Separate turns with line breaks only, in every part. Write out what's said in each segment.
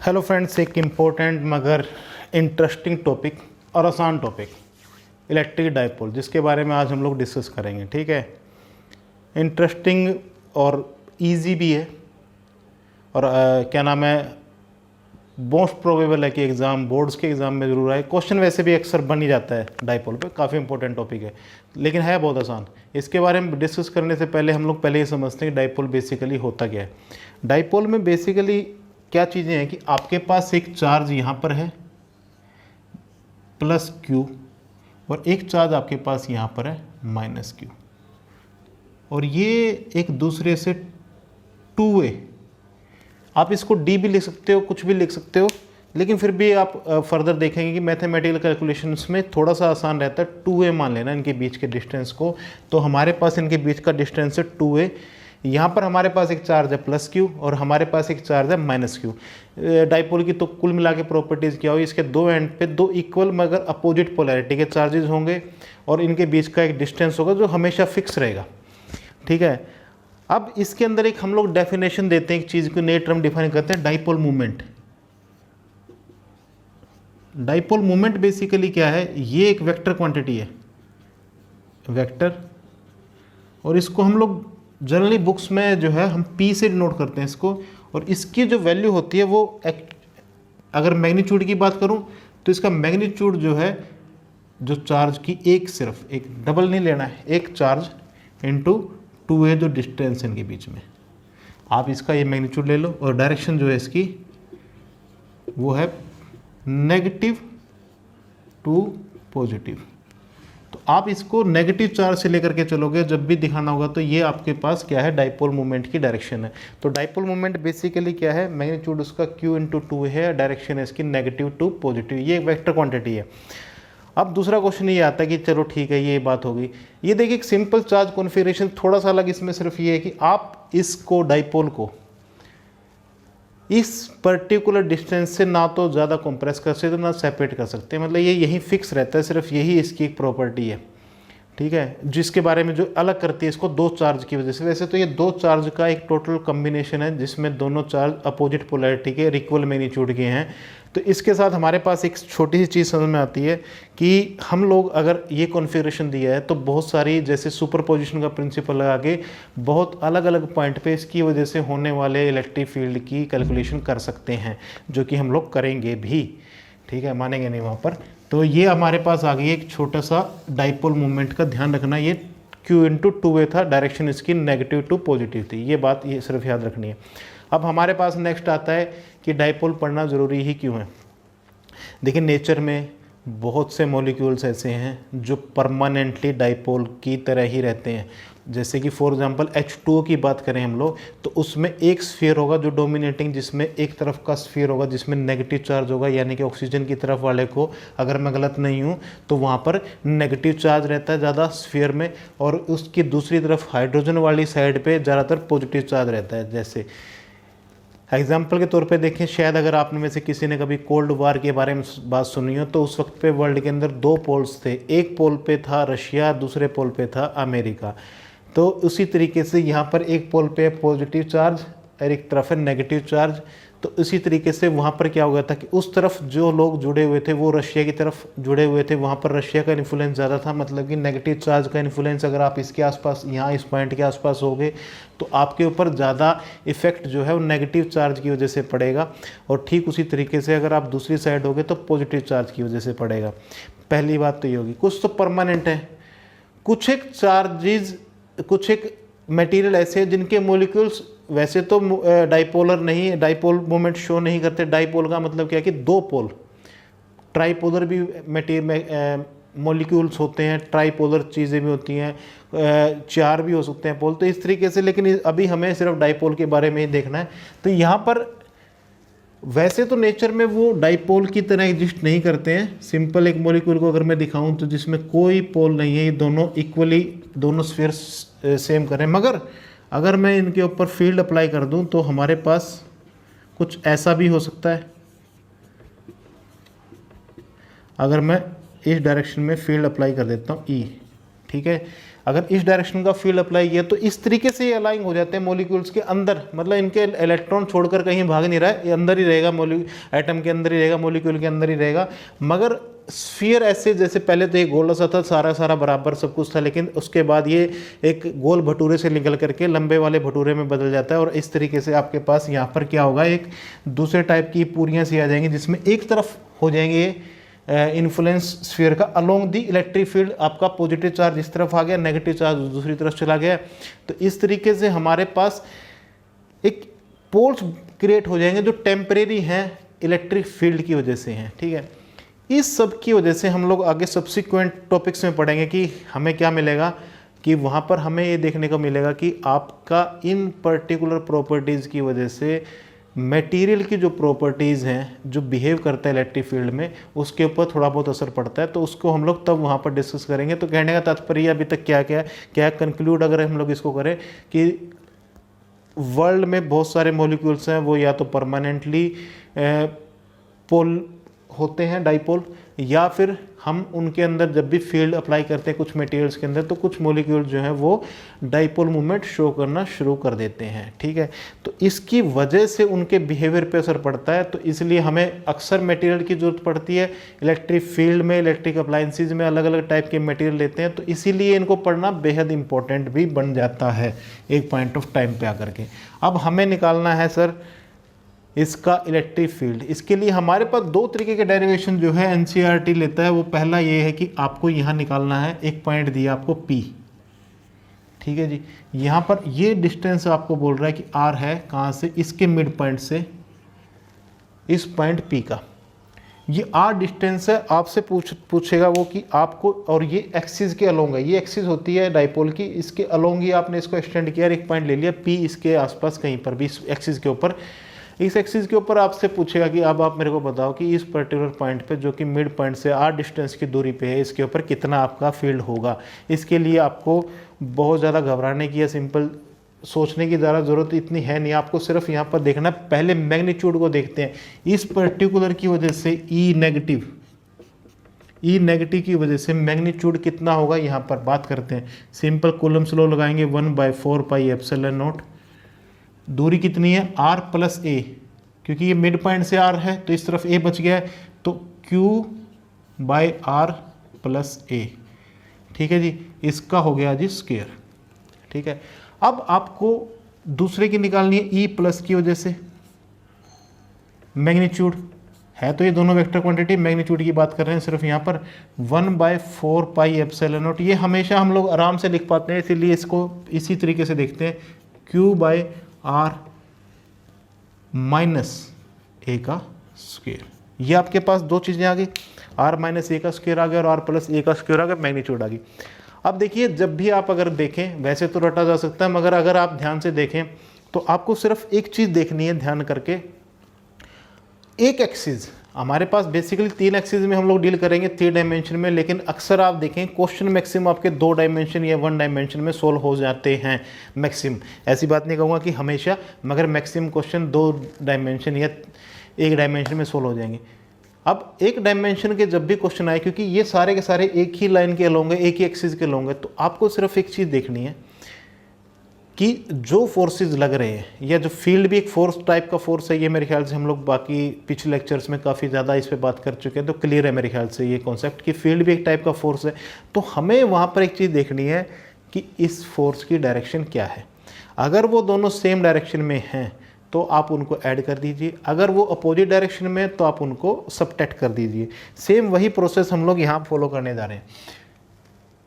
Hello friends, एक important मगर interesting topic और आसान टॉपिक इलेक्ट्रिक डाइपोल, जिसके बारे में आज हम लोग डिस्कस करेंगे। ठीक है, इंटरेस्टिंग और इजी भी है और क्या नाम है, मोस्ट प्रोबेबल है कि एग्ज़ाम बोर्ड्स के एग्ज़ाम में ज़रूर आए। क्वेश्चन वैसे भी अक्सर बन ही जाता है डाइपोल पे, काफ़ी इंपॉर्टेंट टॉपिक है लेकिन है बहुत आसान। इसके बारे में डिस्कस करने से पहले हम लोग पहले ये समझते हैं कि डाइपोल बेसिकली होता क्या है। डाइपोल में बेसिकली क्या चीज़ें हैं कि आपके पास एक चार्ज यहाँ पर है प्लस क्यू, और एक चार्ज आपके पास यहाँ पर है माइनस क्यू, और ये एक दूसरे से टू वे, आप इसको डी भी लिख सकते हो, कुछ भी लिख सकते हो, लेकिन फिर भी आप फर्दर देखेंगे कि मैथमेटिकल कैलकुलेशंस में थोड़ा सा आसान रहता है। टू वे मान लेना इनके बीच के डिस्टेंस को, तो हमारे पास इनके बीच का डिस्टेंस है टू वे। यहाँ पर हमारे पास एक चार्ज है प्लस क्यू और हमारे पास एक चार्ज है माइनस क्यू। डाइपोल की तो कुल मिला के प्रॉपर्टीज़ क्या होगी, इसके दो एंड पे दो इक्वल मगर अपोजिट पोलैरिटी के चार्जेस होंगे और इनके बीच का एक डिस्टेंस होगा जो हमेशा फिक्स रहेगा। ठीक है, अब इसके अंदर एक हम लोग डेफिनेशन देते हैं, एक चीज़ को नई टर्म डिफाइन करते हैं, dipole movement. Dipole movement basically क्या है, ये एक वेक्टर क्वांटिटी है, वेक्टर, और इसको हम लोग जनरली बुक्स में जो है हम पी से डिनोट करते हैं इसको, और इसकी जो वैल्यू होती है वो अगर मैग्नीट्यूड की बात करूं तो इसका मैग्नीट्यूड जो है, जो चार्ज की एक, सिर्फ एक, डबल नहीं लेना है, एक चार्ज इनटू टू है जो डिस्टेंस इनके बीच में, आप इसका ये मैग्नीट्यूड ले लो, और डायरेक्शन जो है इसकी वो है नेगेटिव टू पॉजिटिव। तो आप इसको नेगेटिव चार्ज से लेकर के चलोगे, जब भी दिखाना होगा तो ये आपके पास क्या है, डाइपोल मूवमेंट की डायरेक्शन है। तो डाइपोल मूवमेंट बेसिकली क्या है, मैग्नीट्यूड उसका q इंटू टू है, डायरेक्शन है इसकी नेगेटिव टू पॉजिटिव, ये एक वेक्टर क्वांटिटी है। अब दूसरा क्वेश्चन ये आता है कि चलो ठीक है, ये बात हो गई। ये देखिए एक सिंपल चार्ज कॉन्फ़िगरेशन, थोड़ा सा अलग इसमें सिर्फ ये है कि आप इसको डाइपोल को इस पर्टिकुलर डिस्टेंस से ना तो ज़्यादा कंप्रेस कर सकते ना सेपरेट कर सकते, मतलब ये यही फिक्स रहता है, सिर्फ यही इसकी एक प्रॉपर्टी है। ठीक है, जिसके बारे में जो अलग करती है इसको दो चार्ज की वजह से। वैसे तो ये दो चार्ज का एक टोटल कम्बिनेशन है जिसमें दोनों चार्ज अपोजिट पोलैरिटी के इक्वल मैग्नीट्यूड के हैं। तो इसके साथ हमारे पास एक छोटी सी चीज़ समझ में आती है कि हम लोग अगर ये कॉन्फ़िगरेशन दिया है तो बहुत सारी, जैसे सुपरपोजिशन का प्रिंसिपल लगा के बहुत अलग अलग पॉइंट पे इसकी वजह से होने वाले इलेक्ट्रिक फील्ड की कैलकुलेशन कर सकते हैं, जो कि हम लोग करेंगे भी। ठीक है, मानेंगे नहीं वहाँ पर। तो ये हमारे पास आ गई एक छोटा सा डाइपोल मूवमेंट का ध्यान रखना, ये q इंटू टू वे था, डायरेक्शन इसकी नेगेटिव टू पॉजिटिव थी, ये बात ये सिर्फ याद रखनी है। अब हमारे पास नेक्स्ट आता है कि डाइपोल पढ़ना ज़रूरी ही क्यों है। देखिए नेचर में बहुत से मॉलिक्यूल्स ऐसे हैं जो परमानेंटली डाइपोल की तरह ही रहते हैं। जैसे कि फॉर एग्जांपल H2O की बात करें हम लोग, तो उसमें एक स्फीयर होगा जो डोमिनेटिंग, जिसमें एक तरफ का स्फीयर होगा जिसमें नेगेटिव चार्ज होगा, यानी कि ऑक्सीजन की तरफ वाले को, अगर मैं गलत नहीं हूँ तो वहाँ पर नेगेटिव चार्ज रहता है ज़्यादा स्फीयर में, और उसकी दूसरी तरफ हाइड्रोजन वाली साइड पर ज़्यादातर पॉजिटिव चार्ज रहता है। जैसे एग्जाम्पल के तौर पे देखें, शायद अगर आपने में से किसी ने कभी कोल्ड वार के बारे में बात सुनी हो, तो उस वक्त पे वर्ल्ड के अंदर दो पोल्स थे, एक पोल पे था रशिया, दूसरे पोल पे था अमेरिका। तो उसी तरीके से यहाँ पर एक पोल पे पॉजिटिव चार्ज और एक तरफ है नेगेटिव चार्ज। तो इसी तरीके से वहाँ पर क्या हो गया था कि उस तरफ जो लोग जुड़े हुए थे वो रशिया की तरफ जुड़े हुए थे, वहाँ पर रशिया का इन्फ्लुएंस ज़्यादा था, मतलब कि नेगेटिव चार्ज का इन्फ्लुएंस अगर आप इसके आसपास, यहाँ इस पॉइंट के आसपास होगे तो आपके ऊपर ज़्यादा इफेक्ट जो है वो नेगेटिव चार्ज की वजह से पड़ेगा, और ठीक उसी तरीके से अगर आप दूसरी साइड होगे तो पॉजिटिव चार्ज की वजह से पड़ेगा। पहली बात तो ये होगी। कुछ तो परमानेंट है, कुछ एक चार्जेज, कुछ एक मटेरियल ऐसे हैं जिनके मॉलिक्यूल्स वैसे तो डाइपोलर नहीं, डाइपोल मोमेंट शो नहीं करते। डाइपोल का मतलब क्या है कि दो पोल, ट्राइपोलर भी मटेरियल मॉलिक्यूल्स होते हैं, ट्राइपोलर चीज़ें भी होती हैं, चार भी हो सकते हैं पोल, तो इस तरीके से। लेकिन अभी हमें सिर्फ डाइपोल के बारे में ही देखना है। तो यहाँ पर वैसे तो नेचर में वो डाइपोल की तरह एग्जिस्ट नहीं करते हैं। सिंपल एक मॉलिक्यूल को अगर मैं दिखाऊं तो जिसमें कोई पोल नहीं है, ये दोनों इक्वली, दोनों स्फीयर सेम करें, मगर अगर मैं इनके ऊपर फील्ड अप्लाई कर दूं तो हमारे पास कुछ ऐसा भी हो सकता है। अगर मैं इस डायरेक्शन में फील्ड अप्लाई कर देता हूँ E, ठीक है, अगर इस डायरेक्शन का फील्ड अप्लाई किया तो इस तरीके से ये अलाइन हो जाते हैं मॉलिक्यूल्स के अंदर, मतलब इनके इलेक्ट्रॉन छोड़कर कहीं भाग नहीं रहा है, ये अंदर ही रहेगा, एटम के अंदर ही रहेगा, मॉलिक्यूल के अंदर ही रहेगा। मगर स्फीयर ऐसे जैसे पहले तो ये गोला सा था, सारा बराबर सब कुछ था, लेकिन उसके बाद ये एक गोल भटूरे से निकल करके लंबे वाले भटूरे में बदल जाता है और इस तरीके से आपके पास यहाँ पर क्या होगा, एक दूसरे टाइप की पूरियाँ सी आ जाएंगी जिसमें एक तरफ हो जाएंगे इन्फ्लुएंस स्फीयर का अलोंग दी इलेक्ट्रिक फील्ड, आपका पॉजिटिव चार्ज इस तरफ आ गया, नेगेटिव चार्ज दूसरी तरफ चला गया। तो इस तरीके से हमारे पास एक पोल्स क्रिएट हो जाएंगे जो टेम्परेरी हैं इलेक्ट्रिक फील्ड की वजह से हैं, ठीक है। इस सब की वजह से हम लोग आगे सब्सिक्वेंट टॉपिक्स में पढ़ेंगे कि हमें क्या मिलेगा, कि वहाँ पर हमें ये देखने को मिलेगा कि आपका इन पर्टिकुलर प्रॉपर्टीज़ की वजह से मटेरियल की जो प्रॉपर्टीज़ हैं जो बिहेव करता है इलेक्ट्रिक फील्ड में, उसके ऊपर थोड़ा बहुत असर पड़ता है। तो उसको हम लोग तब वहाँ पर डिस्कस करेंगे। तो कहने का तात्पर्य अभी तक क्या कंक्लूड अगर हम लोग इसको करें कि वर्ल्ड में बहुत सारे मॉलिक्यूल्स हैं, वो या तो परमानेंटली पोल होते हैं, डाइपोल, या फिर हम उनके अंदर जब भी फील्ड अप्लाई करते हैं कुछ मटेरियल्स के अंदर तो कुछ मॉलिक्यूल जो है वो डाइपोल मूवमेंट शो करना शुरू कर देते हैं, ठीक है। तो इसकी वजह से उनके बिहेवियर पे असर पड़ता है। तो इसलिए हमें अक्सर मटेरियल की ज़रूरत पड़ती है इलेक्ट्रिक फील्ड में, इलेक्ट्रिक अप्लायंसेज में अलग अलग टाइप के मटेरियल लेते हैं, तो इसीलिए इनको पढ़ना बेहद इंपॉर्टेंट भी बन जाता है एक पॉइंट ऑफ टाइम पे आकर के। अब हमें निकालना है सर इसका इलेक्ट्रिक फील्ड। इसके लिए हमारे पास दो तरीके के डेरिवेशन जो है एनसीईआरटी लेता है। वो पहला ये है कि आपको यहाँ निकालना है, एक पॉइंट दिया आपको P, ठीक है जी। यहाँ पर ये डिस्टेंस आपको बोल रहा है कि R है, कहाँ से, इसके मिड पॉइंट से इस पॉइंट P का, ये R डिस्टेंस है। आपसे पूछेगा वो कि आपको, और ये एक्सिस के अलोंग है, ये एक्सिस होती है डाइपोल की, इसके अलोंग ही आपने इसको एक्सटेंड किया, एक पॉइंट ले लिया P इसके आसपास कहीं पर भी, इस एक्सिस के ऊपर। इस एक्सिस के ऊपर आपसे पूछेगा कि अब आप मेरे को बताओ कि इस पर्टिकुलर पॉइंट पे जो कि मिड पॉइंट से R डिस्टेंस की दूरी पे है, इसके ऊपर कितना आपका फील्ड होगा। इसके लिए आपको बहुत ज़्यादा घबराने की या सिंपल सोचने की ज़्यादा ज़रूरत इतनी है नहीं, आपको सिर्फ यहाँ पर देखना। पहले मैग्नीट्यूड को देखते हैं। इस पर्टिकुलर की वजह से ई नेगेटिव की वजह से मैग्नीट्यूड कितना होगा, यहाँ पर बात करते हैं। सिंपल कूलम्स लॉ लगाएंगे, 1/4 पाई एप्सिलॉन नॉट। दूरी कितनी है, R प्लस A, क्योंकि ये मिड पॉइंट से R है तो इस तरफ A बच गया है, तो Q/R प्लस A, ठीक है जी। इसका हो गया जी स्क्वायर, ठीक है। अब आपको दूसरे की निकालनी है E प्लस की वजह से मैग्नीट्यूड है, तो ये दोनों वेक्टर क्वांटिटी, मैग्नीट्यूड की बात कर रहे हैं सिर्फ यहाँ पर। 1/4 पाई एप्सिलॉन नॉट, ये हमेशा हम लोग आराम से लिख पाते हैं, इसीलिए इसको इसी तरीके से देखते हैं, Q/R माइनस A का स्क्वायर। ये आपके पास दो चीज़ें आ गई, R माइनस A का स्क्वायर आ गया और R प्लस A का स्क्वायर आ गया, मैग्नीट्यूड आ गई। अब देखिए, जब भी आप अगर देखें, वैसे तो रटा जा सकता है, मगर अगर आप ध्यान से देखें तो आपको सिर्फ एक चीज़ देखनी है ध्यान करके। एक एक्सिस, हमारे पास बेसिकली 3 एक्सिस में हम लोग डील करेंगे 3 डायमेंशन में, लेकिन अक्सर आप देखें क्वेश्चन मैक्सिमम आपके 2 डायमेंशन या 1 डायमेंशन में सोल्व हो जाते हैं मैक्सिमम। ऐसी बात नहीं कहूँगा कि हमेशा, मगर मैक्सिमम क्वेश्चन 2 डायमेंशन या 1 डायमेंशन में सोल्व हो जाएंगे। अब 1 डायमेंशन के जब भी क्वेश्चन आए, क्योंकि ये सारे के सारे एक ही लाइन के अलोंग है, एक ही एक्सिस के अलोंग है, तो आपको सिर्फ एक चीज़ देखनी है कि जो फोर्सेस लग रहे हैं, या जो फील्ड भी एक फोर्स टाइप का फोर्स है, ये मेरे ख्याल से हम लोग बाकी पिछले लेक्चर्स में काफ़ी ज़्यादा इस पे बात कर चुके हैं, तो क्लियर है मेरे ख्याल से ये कॉन्सेप्ट कि फील्ड भी एक टाइप का फोर्स है। तो हमें वहाँ पर एक चीज़ देखनी है कि इस फोर्स की डायरेक्शन क्या है। अगर वो दोनों सेम डायरेक्शन में हैं तो आप उनको ऐड कर दीजिए, अगर वो अपोजिट डायरेक्शन में तो आप उनको सबट्रैक्ट कर दीजिए। सेम वही प्रोसेस हम लोग यहाँ फॉलो करने जा रहे हैं।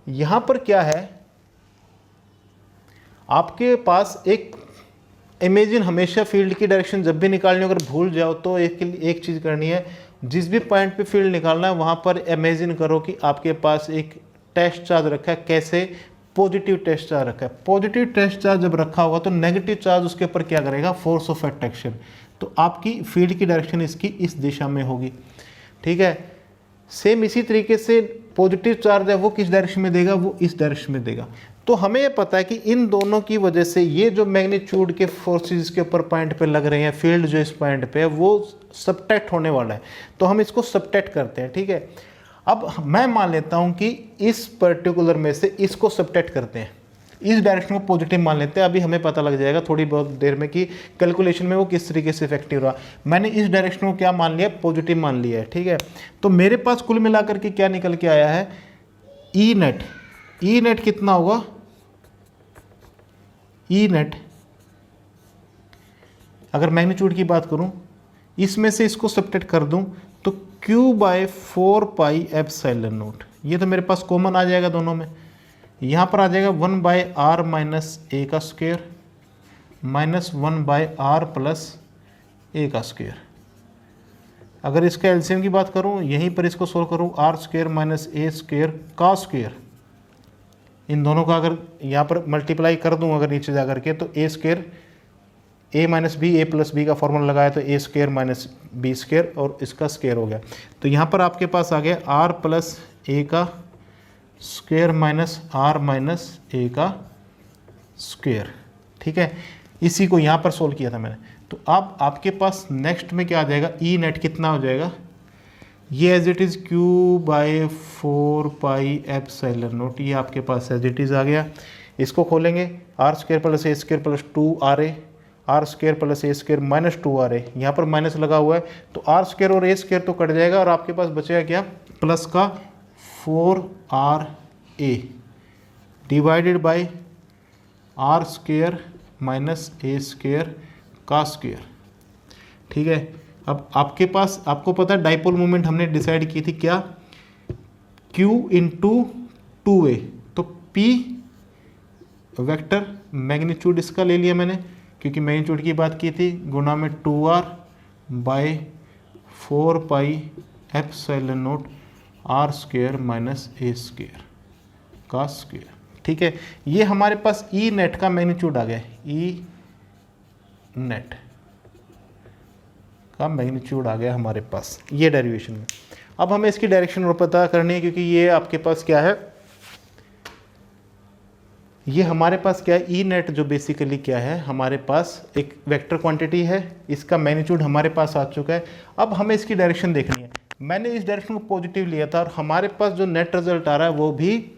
यहाँ पर क्या है, आपके पास एक इमेजिन, हमेशा फील्ड की डायरेक्शन जब भी निकालनी हो, अगर भूल जाओ तो एक चीज़ करनी है, जिस भी पॉइंट पे फील्ड निकालना है वहाँ पर इमेजिन करो कि आपके पास एक टेस्ट चार्ज रखा है। कैसे, पॉजिटिव टेस्ट चार्ज रखा है। पॉजिटिव टेस्ट चार्ज जब रखा होगा तो नेगेटिव चार्ज उसके ऊपर क्या करेगा, फोर्स ऑफ अट्रैक्शन। तो आपकी फील्ड की डायरेक्शन इसकी इस दिशा में होगी, ठीक है। सेम इसी तरीके से पॉजिटिव चार्ज है वो किस डायरेक्शन में देगा, वो इस डायरेक्शन में देगा। तो हमें ये पता है कि इन दोनों की वजह से ये जो मैग्नीट्यूड के फोर्सेस के ऊपर पॉइंट पे लग रहे हैं, फील्ड जो इस पॉइंट पे है वो सबट्रैक्ट होने वाला है। तो हम इसको सबट्रैक्ट करते हैं, ठीक है। अब मैं मान लेता हूं कि इस पर्टिकुलर में से इसको सब्ट्रैक्ट करते हैं, इस डायरेक्शन को पॉजिटिव मान लेते हैं। अभी हमें पता लग जाएगा थोड़ी बहुत देर में कि कैलकुलेशन में वो किस तरीके से इफेक्टिव रहा। मैंने इस डायरेक्शन को क्या मान लिया, पॉजिटिव मान लिया है, ठीक है। तो मेरे पास कुल मिलाकर के क्या निकल के आया है, ई नेट। ई नेट कितना होगा, ई नेट अगर मैग्नीट्यूड की बात करूं, इसमें से इसको सब्ट्रैक्ट कर दूं तो Q/4πε0, ये तो मेरे पास कॉमन आ जाएगा दोनों में। यहाँ पर आ जाएगा 1/r माइनस ए का स्क्वायर माइनस 1/r प्लस ए का स्क्वायर। अगर इसका एलसीएम की बात करूँ, यहीं पर इसको सोल्व करूँ, आर स्क्वायर माइनस ए स्क्वायर का स्क्वायर, इन दोनों का अगर यहाँ पर मल्टीप्लाई कर दूँ अगर नीचे जा करके, तो ए स्क्वायर ए माइनस बी, ए प्लस बी का फॉर्मूला लगाया तो ए स्क्वायर माइनस बी स्क्वायर और इसका स्क्वायर हो गया। तो यहाँ पर आपके पास आ गया आर प्लस ए का स्क्वायर माइनस आर माइनस ए का स्क्वायर, ठीक है। इसी को यहाँ पर सोल्व किया था मैंने। तो अब आपके पास नेक्स्ट में क्या आ जाएगा, ई नेट कितना हो जाएगा, ये एज इट इज़ Q/4πε0, ये आपके पास एज इट इज़ आ गया। इसको खोलेंगे, आर स्क्वायर प्लस ए square plus 2RA, r square plus ए स्क्वायर माइनस 2RA, यहाँ पर माइनस लगा हुआ है तो आर स्क्वायर और ए स्क्वायर तो कट जाएगा और आपके पास बचेगा क्या, प्लस का 4RA divided by R square minus A square का स्क्वायर, ठीक है। अब आपके पास, आपको पता है डाइपोल मोमेंट हमने डिसाइड की थी क्या, Q इंटू 2A, तो P वेक्टर मैग्नीट्यूड इसका ले लिया मैंने क्योंकि मैग्नीट्यूड की बात की थी, गुणा में 2R/4πε0 आर स्क्वायर माइनस ए स्क्वायर का स्क्वायर, ठीक है। ये हमारे पास ई नेट का मैग्नीट्यूड आ गया, ई नेट का मैग्नीट्यूड आ गया हमारे पास ये डेरिवेशन में। अब हमें इसकी डायरेक्शन और पता करनी है क्योंकि ये आपके पास क्या है, ये हमारे पास क्या है, ई नेट जो बेसिकली क्या है, हमारे पास एक वेक्टर क्वांटिटी है, इसका मैग्नीट्यूड हमारे पास आ चुका है। अब हमें इसकी डायरेक्शन देखनी है। मैंने इस डायरेक्शन को पॉजिटिव लिया था और हमारे पास जो नेट रिजल्ट आ रहा है वो भी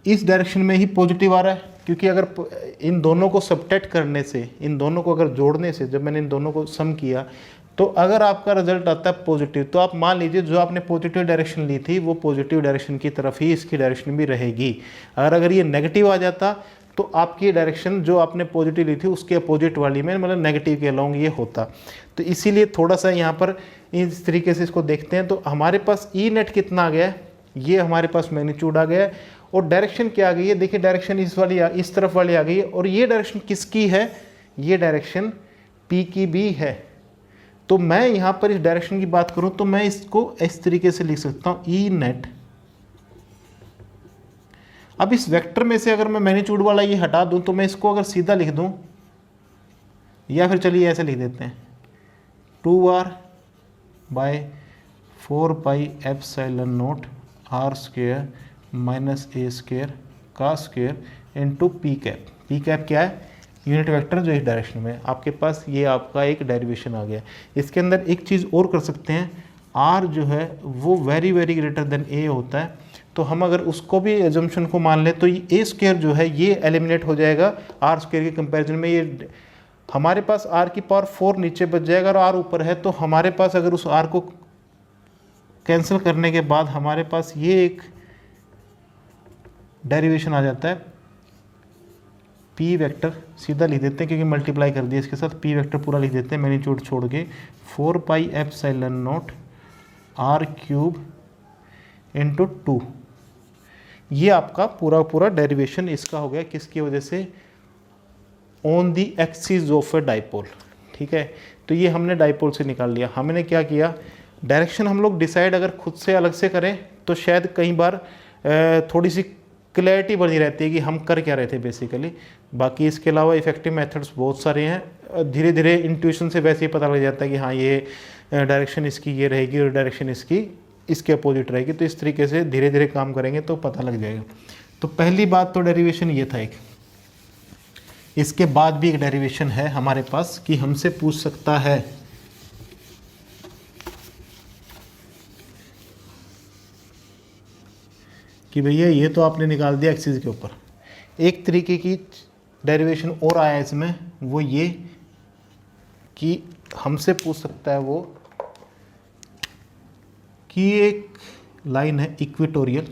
इस डायरेक्शन में ही पॉजिटिव आ रहा है, क्योंकि अगर इन दोनों को सब्ट्रैक्ट करने से, इन दोनों को अगर जोड़ने से, जब मैंने इन दोनों को सम किया तो अगर आपका रिजल्ट आता है पॉजिटिव, तो आप मान लीजिए जो आपने पॉजिटिव डायरेक्शन ली थी वो पॉजिटिव डायरेक्शन की तरफ ही इसकी डायरेक्शन भी रहेगी। अगर ये नेगेटिव आ जाता तो आपकी डायरेक्शन जो आपने पॉजिटिव ली थी उसके अपोजिट वाली में, मतलब नेगेटिव के अलोंग ये होता। तो इसीलिए थोड़ा सा यहाँ पर इस तरीके से इसको देखते हैं। तो हमारे पास ई नेट कितना आ गया है, ये हमारे पास मैग्नीट्यूड आ गया है और डायरेक्शन क्या आ गई है, देखिए डायरेक्शन इस वाली इस तरफ वाली आ गई है और ये डायरेक्शन किसकी है, ये डायरेक्शन पी की भी है। तो मैं यहाँ पर इस डायरेक्शन की बात करूँ तो मैं इसको इस तरीके से लिख सकता हूँ, ई नेट। अब इस वेक्टर में से अगर मैं मैग्नीट्यूड वाला ये हटा दूं तो मैं इसको अगर सीधा लिख दूं, या फिर चलिए ऐसे लिख देते हैं, 2R/4πε0 आर स्क्वायर माइनस ए स्क्वायर का square into P cap. P cap क्या है, यूनिट वेक्टर जो इस डायरेक्शन में है। आपके पास ये आपका एक डेरिवेशन आ गया। इसके अंदर एक चीज़ और कर सकते हैं, आर जो है वो वेरी वेरी ग्रेटर देन ए होता है, तो हम अगर उसको भी एजम्पशन को मान लें तो ये ए स्क्वायर जो है ये एलिमिनेट हो जाएगा आर स्क्वायर के कंपैरिजन में। ये हमारे पास आर की पावर 4 नीचे बच जाएगा और आर ऊपर है, तो हमारे पास अगर उस आर को कैंसिल करने के बाद हमारे पास ये एक डेरिवेशन आ जाता है, पी वेक्टर सीधा लिख देते हैं क्योंकि मल्टीप्लाई कर दिया इसके साथ, पी वेक्टर पूरा लिख देते हैं मैग्नीट्यूड छोड़ के, 4πε0 r³ इंटू 2। ये आपका पूरा पूरा डेरिवेशन इसका हो गया, किसकी वजह से, on the axis of a dipole, ठीक है। तो ये हमने डाइपोल से निकाल लिया। हमने क्या किया, डायरेक्शन हम लोग डिसाइड अगर खुद से अलग से करें तो शायद कई बार थोड़ी सी क्लैरिटी बनी रहती है कि हम कर क्या रहे थे बेसिकली। बाकी इसके अलावा इफेक्टिव मेथड्स बहुत सारे हैं, धीरे धीरे इंट्यूशन से वैसे ही पता लग जाता है कि हाँ ये डायरेक्शन इसकी ये रहेगी और डायरेक्शन इसकी इसके अपोजिट रहेगी। तो इस तरीके से धीरे धीरे काम करेंगे तो पता लग जाएगा। तो पहली बात तो डेरिवेशन ये था एक। इसके बाद भी एक डेरिवेशन है हमारे पास कि हमसे पूछ सकता है कि भैया ये तो आपने निकाल दिया एक्सिस के ऊपर। एक तरीके की डेरिवेशन और आया इसमें, वो ये कि हमसे पूछ सकता है वो कि एक लाइन है इक्वेटोरियल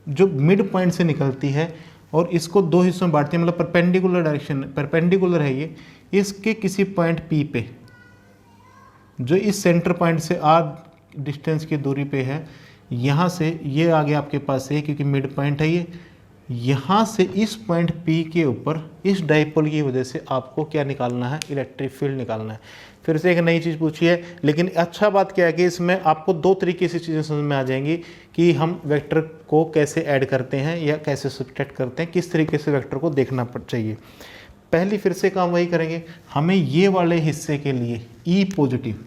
जो मिड पॉइंट से निकलती है और इसको दो हिस्सों में बांटती है, मतलब परपेंडिकुलर डायरेक्शन, परपेंडिकुलर है ये, इसके किसी पॉइंट पी पे जो इस सेंटर पॉइंट से आर डिस्टेंस की दूरी पे है, यहाँ से ये आगे आपके पास है क्योंकि मिड पॉइंट है ये, यहाँ से इस पॉइंट P के ऊपर इस डाइपोल की वजह से आपको क्या निकालना है, इलेक्ट्रिक फील्ड निकालना है। फिर से एक नई चीज़ पूछी है, लेकिन अच्छा बात क्या है कि इसमें आपको दो तरीके से चीज़ें समझ में आ जाएंगी कि हम वेक्टर को कैसे ऐड करते हैं या कैसे सब्ट्रैक्ट करते हैं, किस तरीके से वेक्टर को देखना चाहिए। पहली फिर से काम वही करेंगे, हमें ये वाले हिस्से के लिए ई पॉजिटिव,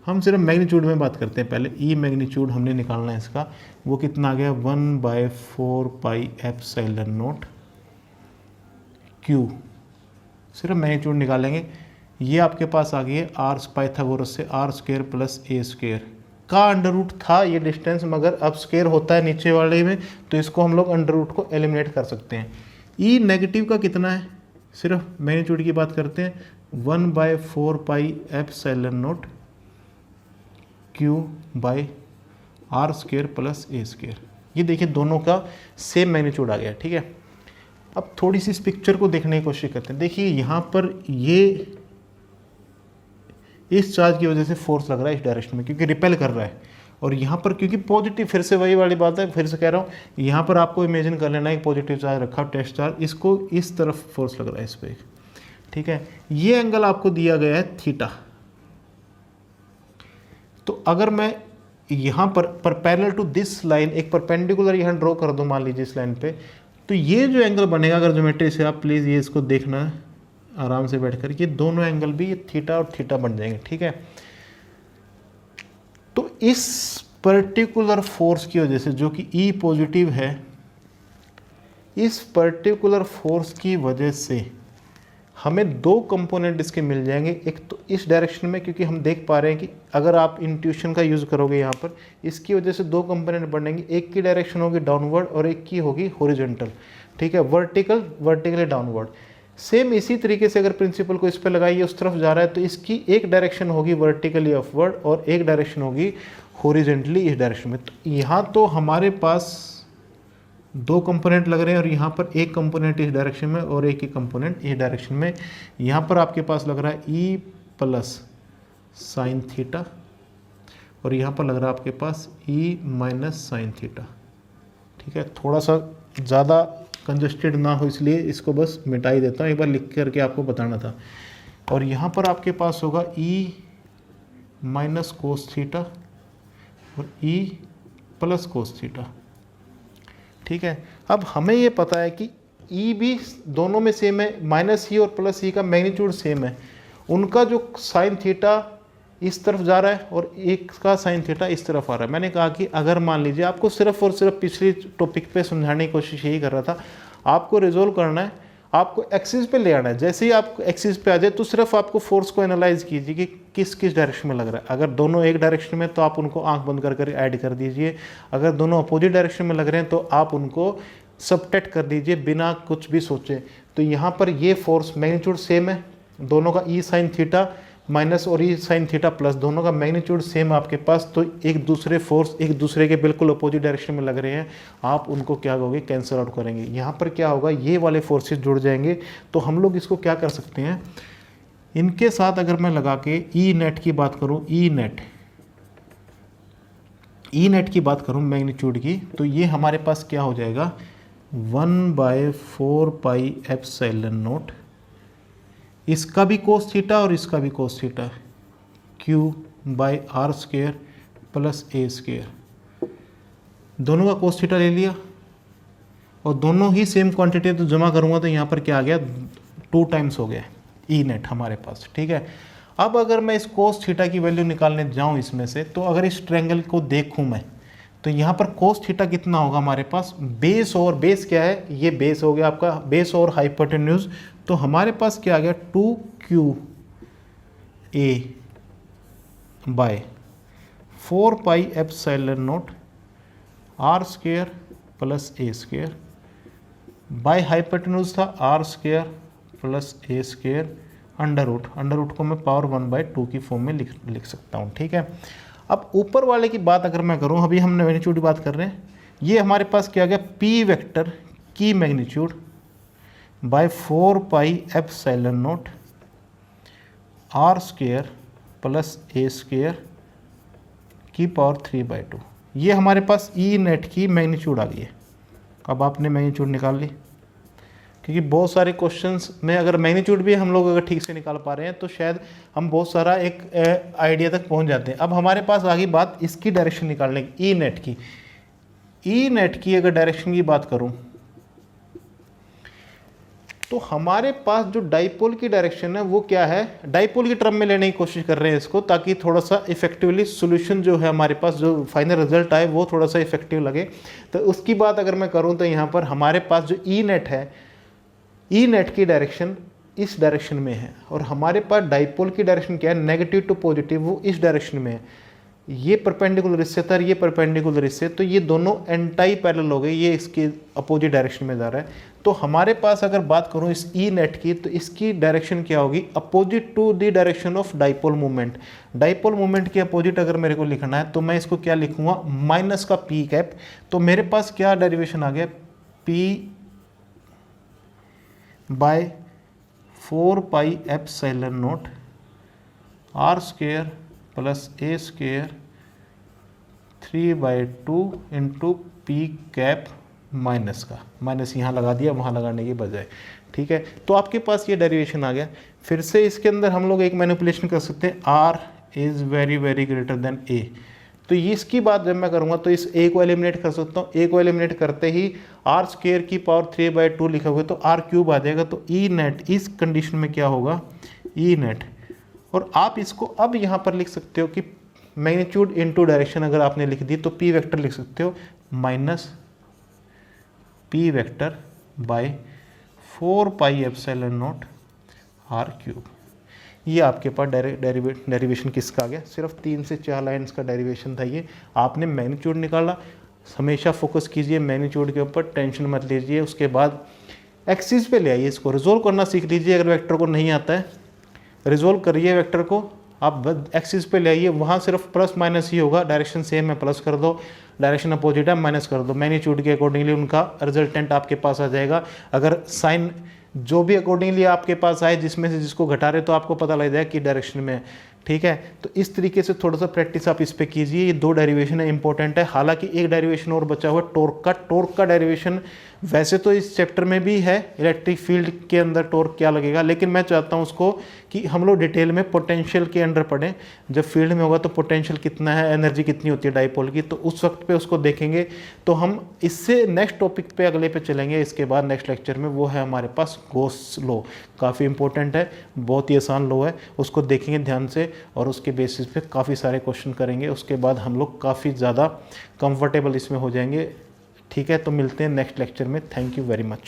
हम सिर्फ मैग्नीट्यूड में बात करते हैं पहले, ई मैग्नीट्यूड हमने निकालना है इसका, वो कितना आ गया 1/4 पाई एप्सिलॉन नॉट क्यू, सिर्फ मैग्नीट्यूड निकालेंगे। ये आपके पास आ गई है आर पाइथागोरस से आर स्क्वायर प्लस ए स्क्वायर का अंडर रूट था ये डिस्टेंस, मगर अब स्क्वायर होता है नीचे वाले में तो इसको हम लोग अंडर रूट को एलिमिनेट कर सकते हैं। ई नेगेटिव का कितना है, सिर्फ मैग्नीट्यूड की बात करते हैं, 1/4 pi epsilon naught Q by R square plus A square. ये देखिए दोनों का सेम मैग्नीट्यूड आ गया, ठीक है। अब थोड़ी सी इस पिक्चर को देखने की कोशिश करते हैं। देखिए यहाँ पर ये इस चार्ज की वजह से फोर्स लग रहा है इस डायरेक्शन में क्योंकि रिपेल कर रहा है, और यहाँ पर क्योंकि पॉजिटिव, फिर से वही वाली बात है, फिर से कह रहा हूँ, यहाँ पर आपको इमेजिन कर लेना है पॉजिटिव चार्ज रखा, टेस्ट चार्ज, इसको इस तरफ फोर्स लग रहा है इस पर, ठीक है। ये एंगल आपको दिया गया है थीटा। तो अगर मैं यहाँ पर पैरेलल टू दिस लाइन एक परपेंडिकुलर यहाँ ड्रॉ कर दूँ मान लीजिए इस लाइन पे, तो ये जो एंगल बनेगा, अगर ज्योमेट्री से आप प्लीज़ ये इसको देखना है आराम से बैठकर, ये दोनों एंगल भी ये थीटा और थीटा बन जाएंगे, ठीक है। तो इस पर्टिकुलर फोर्स की वजह से जो कि ई पॉजिटिव है, इस पर्टिकुलर फोर्स की वजह से हमें दो कंपोनेंट इसके मिल जाएंगे। एक तो इस डायरेक्शन में, क्योंकि हम देख पा रहे हैं कि अगर आप इंट्यूशन का यूज़ करोगे यहाँ पर, इसकी वजह से दो कंपोनेंट बनेंगे, एक की डायरेक्शन होगी डाउनवर्ड और एक की होगी हॉरिजॉन्टल, ठीक है, वर्टिकली डाउनवर्ड। सेम इसी तरीके से अगर प्रिंसिपल को इस पर लगाइए, उस तरफ जा रहा है तो इसकी एक डायरेक्शन होगी वर्टिकली अपवर्ड और एक डायरेक्शन होगी हॉरिजॉन्टली इस डायरेक्शन में। तो यहाँ तो हमारे पास दो कंपोनेंट लग रहे हैं और यहाँ पर एक कंपोनेंट इस डायरेक्शन में और एक ही कंपोनेंट इस डायरेक्शन में। यहाँ पर आपके पास लग रहा है ई प्लस साइन थीटा और यहाँ पर लग रहा है आपके पास ई माइनस साइन थीटा, ठीक है। थोड़ा सा ज़्यादा कंजस्टेड ना हो इसलिए इसको बस मिटा ही देता हूँ, एक बार लिख करके आपको बताना था। और यहाँ पर आपके पास होगा ई माइनस कोस थीटा और ई प्लस कोस थीटा, ठीक है। अब हमें ये पता है कि ई भी दोनों में सेम है, माइनस ई और प्लस ई का मैग्नीट्यूड सेम है, उनका जो साइन थीटा इस तरफ जा रहा है और एक का साइन थीटा इस तरफ आ रहा है। मैंने कहा कि अगर मान लीजिए आपको सिर्फ और सिर्फ पिछली टॉपिक पे समझाने की कोशिश यही कर रहा था, आपको रिजोल्व करना है, आपको एक्सिस पे ले आना है। जैसे ही आप एक्सिस पे आ जाए तो सिर्फ आपको फोर्स को एनालाइज कीजिए कि किस किस डायरेक्शन में लग रहा है। अगर दोनों एक डायरेक्शन में तो आप उनको आंख बंद कर ऐड कर दीजिए, अगर दोनों अपोजिट डायरेक्शन में लग रहे हैं तो आप उनको सबट्रैक्ट कर दीजिए बिना कुछ भी सोचे। तो यहाँ पर ये फोर्स मैग्नीट्यूड सेम है दोनों का, ई साइन थीटा माइनस और ई साइन थीटा प्लस, दोनों का मैग्नीट्यूड सेम आपके पास। तो एक दूसरे फोर्स एक दूसरे के बिल्कुल अपोजिट डायरेक्शन में लग रहे हैं, आप उनको क्या करोगे, कैंसिल आउट करेंगे। यहाँ पर क्या होगा, ये वाले फोर्सेस जुड़ जाएंगे। तो हम लोग इसको क्या कर सकते हैं, इनके साथ अगर मैं लगा के ई नेट की बात करूँ, ई नेट की बात करूँ मैग्नीट्यूड की, तो ये हमारे पास क्या हो जाएगा 1/4 पाई एप्सिलॉन नॉट, इसका भी कोस थीटा और इसका भी cos theta, Q by R square plus A square. दोनों का कोस थीटा ले लिया और दोनों ही सेम क्वांटिटी, तो जमा करूँगा तो यहाँ पर क्या आ गया 2 टाइम्स हो गया ई नेट हमारे पास, ठीक है। अब अगर मैं इस कोस थीटा की वैल्यू निकालने जाऊँ इसमें से, तो अगर इस ट्रायंगल को देखूँ मैं, तो यहाँ पर कोस थीटा कितना होगा हमारे पास, बेस और बेस क्या है, ये बेस हो गया आपका, बेस और हाइपोटेन्यूज। तो हमारे पास क्या आ गया 2qa by 4 pi epsilon naught R square plus A square by hypotenuse था R square plus A square under root को मैं पावर 1/2 की फॉर्म में लिख सकता हूँ। ठीक है, अब ऊपर वाले की बात अगर मैं करूँ, अभी हम मैग्नीट्यूड की बात कर रहे हैं, ये हमारे पास क्या आ गया, पी वेक्टर की magnitude by 4πε0 R square plus A square की पावर 3/2। ये हमारे पास ई नेट की मैग्नीट्यूड आ गई है। अब आपने मैग्नीट्यूड निकाल ली, क्योंकि बहुत सारे क्वेश्चंस में अगर मैग्नीट्यूड भी हम लोग अगर ठीक से निकाल पा रहे हैं तो शायद हम बहुत सारा एक आइडिया तक पहुंच जाते हैं। अब हमारे पास आ गई बात इसकी डायरेक्शन निकालने की, ई नेट की। ई नेट की अगर डायरेक्शन की बात करूं तो हमारे पास जो डाइपोल की डायरेक्शन है वो क्या है, डाइपोल की टर्म में लेने की कोशिश कर रहे हैं इसको, ताकि थोड़ा सा इफेक्टिवली सोल्यूशन जो है हमारे पास जो फाइनल रिजल्ट आए वो थोड़ा सा इफेक्टिव लगे। तो उसकी बात अगर मैं करूं तो यहाँ पर हमारे पास जो ई नेट है, ई नेट की डायरेक्शन इस डायरेक्शन में है, और हमारे पास डाइपोल की डायरेक्शन क्या है, नेगेटिव टू पॉजिटिव, वो इस डायरेक्शन में है। ये परपेंडिकुलर इससे था, ये परपेंडिकुलर इससे, तो ये दोनों एंटाई पैरेलल हो गए, ये इसके अपोजिट डायरेक्शन में जा रहा है। तो हमारे पास अगर बात करूं इस ई नेट की, तो इसकी डायरेक्शन क्या होगी, opposite to the direction of dipole movement. Dipole movement के अपोजिट अगर मेरे को लिखना है तो मैं इसको क्या लिखूंगा, माइनस का पी कैप। तो मेरे पास क्या डेरिवेशन आ गया, P by 4πε0 R square plus A square 3/2 into P cap minus का, माइनस यहाँ लगा दिया वहाँ लगाने के बजाय। ठीक है, तो आपके पास ये डेरिवेशन आ गया। फिर से इसके अंदर हम लोग एक मैनिपुलेशन कर सकते हैं, R is very very greater than A. तो ये इसकी बात जब मैं करूँगा तो इस ए को एलिमिनेट कर सकता हूँ। ए को एलिमिनेट करते ही आर स्क्वेयर की पावर 3/2 लिखोगे तो आर क्यूब आ जाएगा। तो ई नेट इस कंडीशन में क्या होगा, ई नेट। और आप इसको अब यहाँ पर लिख सकते हो कि मैग्नीट्यूड इनटू डायरेक्शन अगर आपने लिख दी तो पी वेक्टर लिख सकते हो, minus P vector by 4πε0 R cube. ये आपके पास डेरिवेशन किसका आ गया, सिर्फ 3 से 4 लाइन्स का डेरिवेशन था ये। आपने मैग्नीट्यूड निकाला, हमेशा फोकस कीजिए मैग्नीट्यूड के ऊपर, टेंशन मत लीजिए। उसके बाद एक्सिस पे ले आइए, इसको रिजोल्व करना सीख लीजिए। अगर वेक्टर को नहीं आता है, रिजोल्व करिए वेक्टर को, आप एक्सिस पे ले आइए, वहाँ सिर्फ प्लस माइनस ही होगा। डायरेक्शन सेम है, प्लस कर दो, डायरेक्शन अपोजिट है, माइनस कर दो। मैग्नीट्यूड के अकॉर्डिंगली उनका रिजल्टेंट आपके पास आ जाएगा। अगर साइन जो भी अकॉर्डिंगली आपके पास आए, जिसमें से जिसको घटा रहे तो आपको पता लग जाए कि डायरेक्शन में। ठीक है, तो इस तरीके से थोड़ा सा प्रैक्टिस आप इस पे कीजिए। ये 2 डेरिवेशन है, इंपॉर्टेंट है। हालांकि एक डेरिवेशन और बचा हुआ टॉर्क का डेरिवेशन वैसे तो इस चैप्टर में भी है, इलेक्ट्रिक फील्ड के अंदर टॉर्क क्या लगेगा, लेकिन मैं चाहता हूँ उसको कि हम लोग डिटेल में पोटेंशियल के अंडर पढ़ें। जब फील्ड में होगा तो पोटेंशियल कितना है, एनर्जी कितनी होती है डाइपोल की, तो उस वक्त पे उसको देखेंगे। तो हम इससे नेक्स्ट टॉपिक पे अगले पे चलेंगे इसके बाद नेक्स्ट लेक्चर में, वो है हमारे पास गॉस लॉ। काफ़ी इंपॉर्टेंट है, बहुत ही आसान लॉ है, उसको देखेंगे ध्यान से और उसके बेसिस पे काफ़ी सारे क्वेश्चन करेंगे। उसके बाद हम लोग काफ़ी ज़्यादा कंफर्टेबल इसमें हो जाएंगे। ठीक है, तो मिलते हैं नेक्स्ट लेक्चर में। Thank you very much.